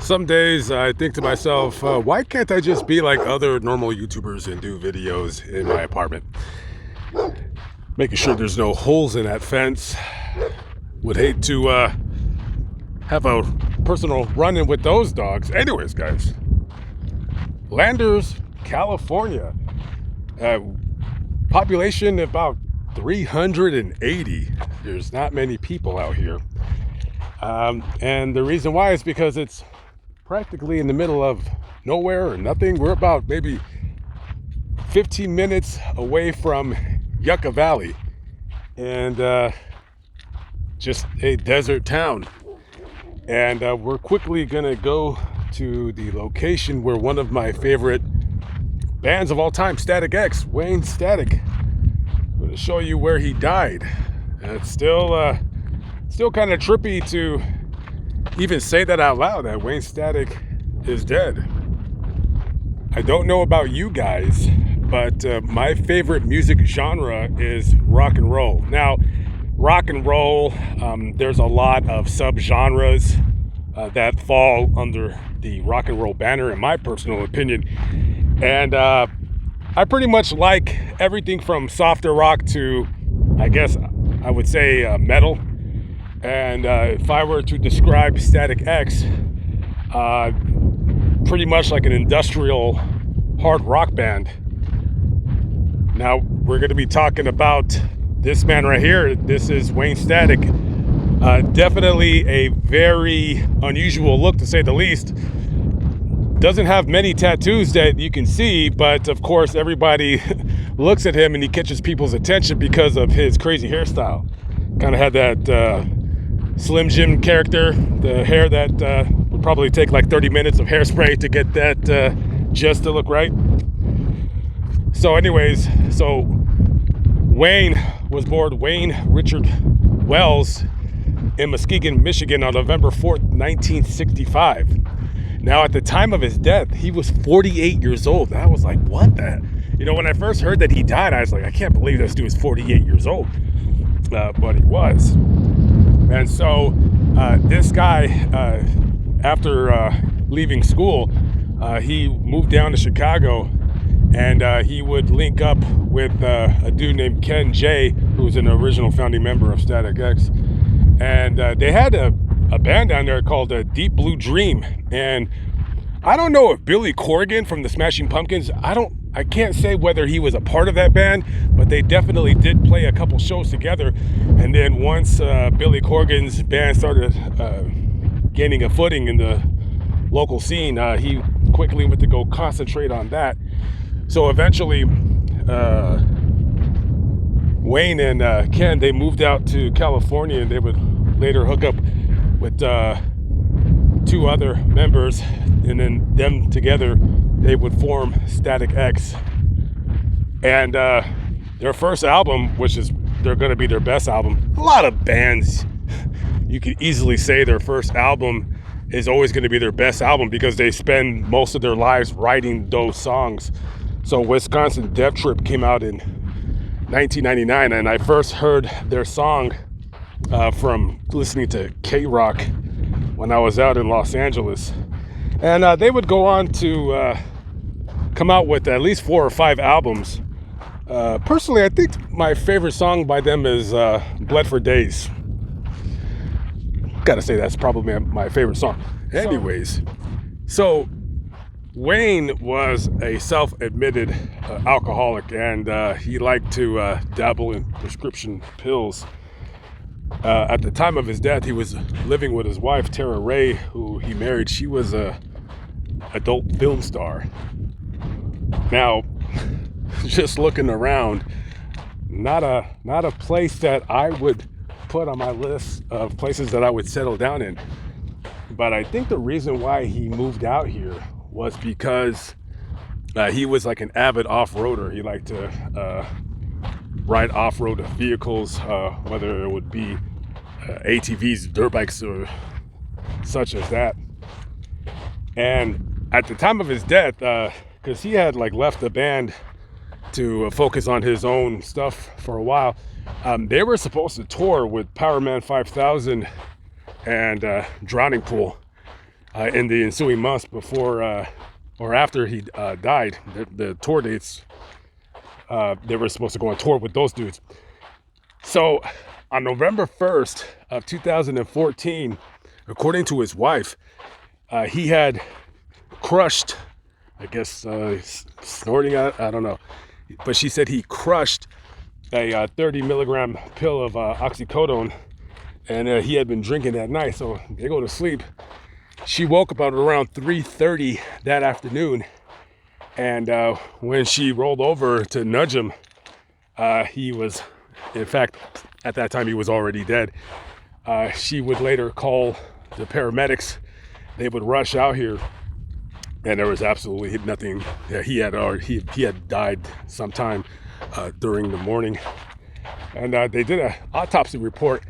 Some days I think to myself, why can't I just be like other normal YouTubers and do videos in my apartment? Making sure there's no holes in that fence. Would hate to have a personal run-in with those dogs. Anyways, guys, Landers, California. Population about 380. There's not many people out here. And the reason why is because it's practically in the middle of nowhere or nothing. We're about maybe 15 minutes away from Yucca Valley, and just a desert town. And we're quickly gonna go to the location where one of my favorite bands of all time, Static X, Wayne Static. I'm gonna show you where he died. And it's still kind of trippy to even say that out loud, that Wayne Static is dead. I don't know about you guys, but my favorite music genre is rock and roll. Now, rock and roll, there's a lot of subgenres that fall under the rock and roll banner, in my personal opinion. And I pretty much like everything from softer rock to, I guess I would say, metal. And if I were to describe Static X, pretty much like an industrial hard rock band. Now, we're going to be talking about this man right here. This is Wayne Static. Definitely a very unusual look, to say the least. Doesn't have many tattoos that you can see, but of course everybody looks at him and he catches people's attention because of his crazy hairstyle. Kind of had that Slim Jim character, the hair that would probably take like 30 minutes of hairspray to get that just to look right. So anyways, Wayne was born Wayne Richard Wells in Muskegon, Michigan on November 4th, 1965. Now, at the time of his death, he was 48 years old. And I was like, what the? You know, when I first heard that he died, I was like, I can't believe this dude is 48 years old. But he was. And so this guy, after leaving school, he moved down to Chicago, and he would link up with a dude named Ken J, who was an original founding member of Static X. And they had a band down there called Deep Blue Dream. And I don't know if Billy Corgan from the Smashing Pumpkins, I can't say whether he was a part of that band, but they definitely did play a couple shows together. And then once Billy Corgan's band started gaining a footing in the local scene, he quickly went to go concentrate on that. So eventually, Wayne and Ken, they moved out to California, and they would later hook up with two other members, and then them together, they would form Static X. And their first album, which is they're going to be their best album. A lot of bands, you could easily say their first album is always going to be their best album because they spend most of their lives writing those songs. So Wisconsin Death Trip came out in 1999, and I first heard their song from listening to K-Rock when I was out in Los Angeles. And they would go on to come out with at least 4 or 5 albums. Personally, I think my favorite song by them is Bled for Days. Gotta say, that's probably my favorite song. Anyways, so Wayne was a self-admitted alcoholic, and he liked to dabble in prescription pills. At the time of his death, he was living with his wife, Tara Ray, who he married. She was a adult film star. Now, just looking around, not a place that I would put on my list of places that I would settle down in. But I think the reason why he moved out here was because he was like an avid off-roader. He liked to ride off-road vehicles, whether it would be ATVs, dirt bikes, or such as that. And at the time of his death, because he had like left the band to focus on his own stuff for a while, they were supposed to tour with Power Man 5000 and Drowning Pool. in the ensuing months before or after he died. The tour dates, they were supposed to go on tour with those dudes. So on November 1st of 2014, according to his wife, he had crushed, I guess snorting, I don't know, but she said he crushed a 30 milligram pill of oxycodone, and he had been drinking that night. So they go to sleep. She woke up at around 3:30 that afternoon, and when she rolled over to nudge him, he was, in fact, at that time he was already dead. She would later call the paramedics. They would rush out here, and there was absolutely nothing. He had died sometime during the morning, and they did an autopsy report.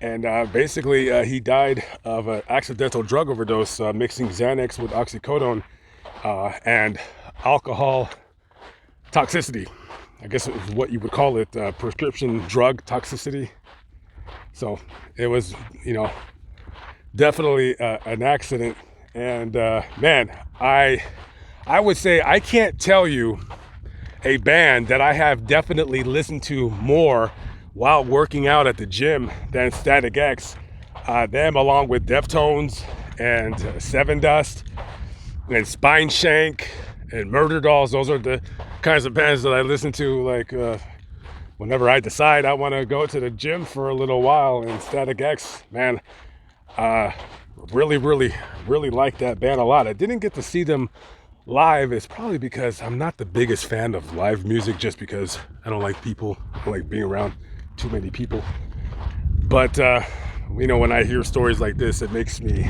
And basically, he died of an accidental drug overdose, mixing Xanax with oxycodone and alcohol toxicity. I guess it was what you would call it, prescription drug toxicity. So it was, definitely an accident. And man, I would say I can't tell you a band that I have definitely listened to more while working out at the gym than Static X. Them, along with Deftones and Seven Dust and Spine Shank and Murder Dolls, those are the kinds of bands that I listen to, like whenever I decide I want to go to the gym for a little while. And Static X, man, really like that band a lot. I didn't get to see them live. It's probably because I'm not the biggest fan of live music, just because I don't like people. I don't like being around too many people. But when I hear stories like this, it makes me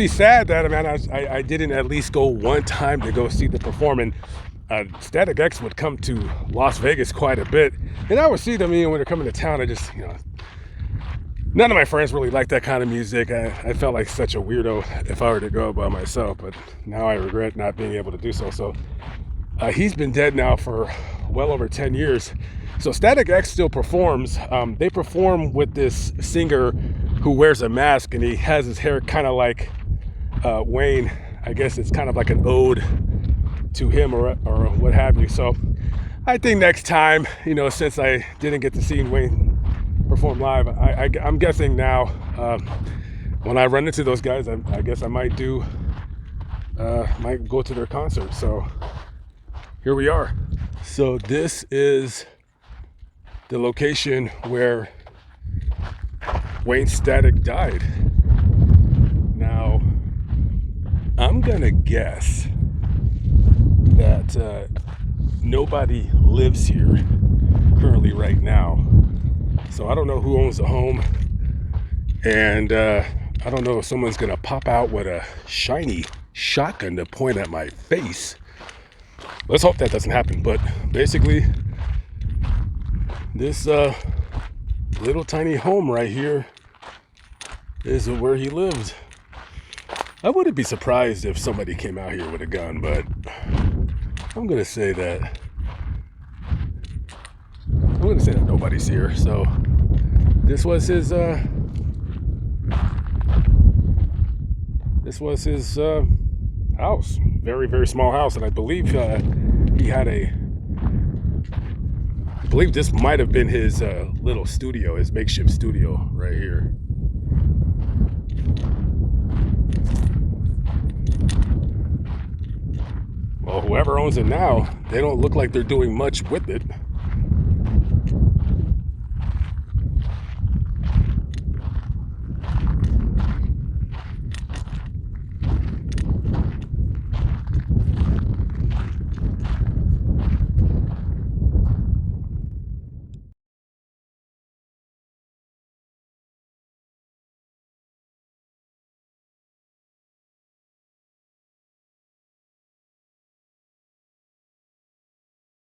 sad that, man, I didn't at least go one time to go see them perform. And Static X would come to Las Vegas quite a bit, and I would see them when they're coming to town. I just, none of my friends really like that kind of music. I felt like such a weirdo if I were to go by myself, but now I regret not being able to do so. So he's been dead now for well over 10 years. So Static X still performs. They perform with this singer who wears a mask, and he has his hair kind of like Wayne. I guess it's kind of like an ode to him or what have you. So I think next time, since I didn't get to see Wayne perform live, I'm guessing now when I run into those guys, I guess I might go to their concert. So here we are. So this is the location where Wayne Static died. Now, I'm gonna guess that nobody lives here currently right now. So I don't know who owns the home, and I don't know if someone's gonna pop out with a shiny shotgun to point at my face. Let's hope that doesn't happen. But basically, this little tiny home right here is where he lived. I wouldn't be surprised if somebody came out here with a gun, but I'm gonna say that nobody's here. So this was his house. Very, very small house, and I believe I believe this might have been his little studio, his makeshift studio right here. Well, whoever owns it now, they don't look like they're doing much with it.